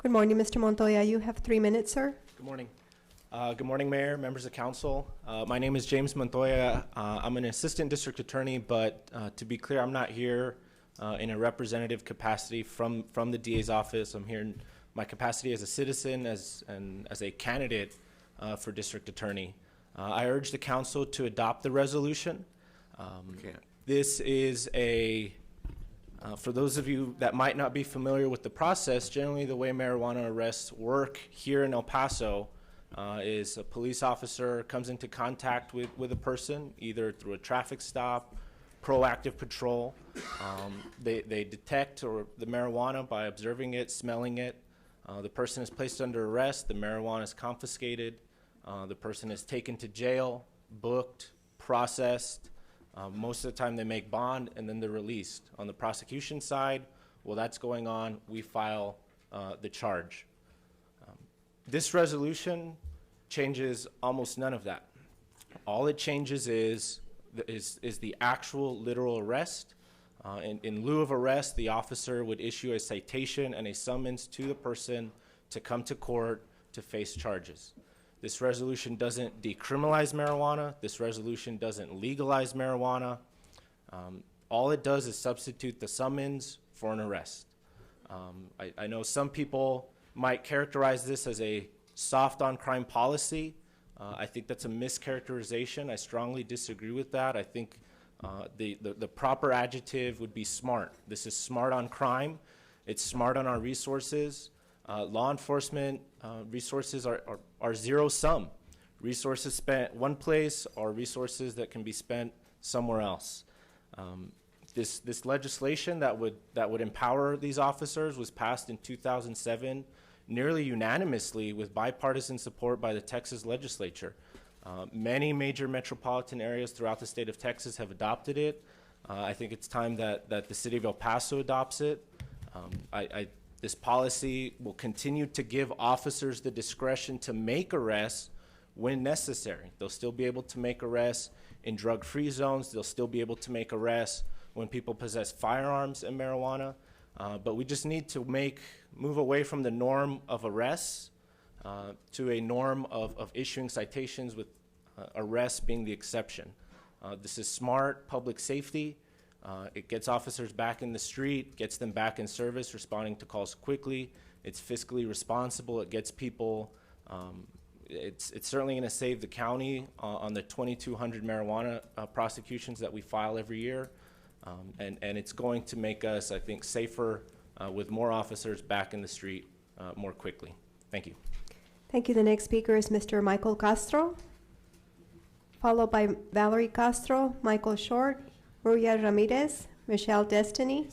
Good morning, Mr. Montoya. You have 3 minutes, sir. Good morning. Good morning, Mayor, members of council. My name is James Montoya. I'm an assistant district attorney, but to be clear, I'm not here in a representative capacity from the DA's office. I'm here in my capacity as a citizen and as a candidate for district attorney. I urge the council to adopt the resolution. This is for those of you that might not be familiar with the process, generally the way marijuana arrests work here in El Paso is a police officer comes into contact with a person, either through a traffic stop, proactive patrol. They detect the marijuana by observing it, smelling it. The person is placed under arrest, the marijuana is confiscated, the person is taken to jail, booked, processed. Most of the time they make bond and then they're released. On the prosecution side, while that's going on, we file the charge. This resolution changes almost none of that. All it changes is the actual literal arrest. In lieu of arrest, the officer would issue a citation and a summons to the person to come to court to face charges. This resolution doesn't decriminalize marijuana. This resolution doesn't legalize marijuana. All it does is substitute the summons for an arrest. I know some people might characterize this as a soft on crime policy. I think that's a mischaracterization. I strongly disagree with that. I think the proper adjective would be smart. This is smart on crime. It's smart on our resources. Law enforcement resources are zero sum. Resources spent one place are resources that can be spent somewhere else. This legislation that would empower these officers was passed in 2007 nearly unanimously with bipartisan support by the Texas legislature. Many major metropolitan areas throughout the state of Texas have adopted it. I think it's time that the city of El Paso adopts it. This policy will continue to give officers the discretion to make arrests when necessary. They'll still be able to make arrests in drug-free zones. They'll still be able to make arrests when people possess firearms and marijuana. But we just need to move away from the norm of arrests to a norm of issuing citations with arrests being the exception. This is smart public safety. It gets officers back in the street, gets them back in service, responding to calls quickly. It's fiscally responsible. It gets people, it's certainly going to save the county on the 2,200 marijuana prosecutions that we file every year. And it's going to make us, I think, safer with more officers back in the street more quickly. Thank you. Thank you. The next speaker is Mr. Michael Castro, followed by Valerie Castro, Michael Short, Ruya Ramirez, Michelle Destiny,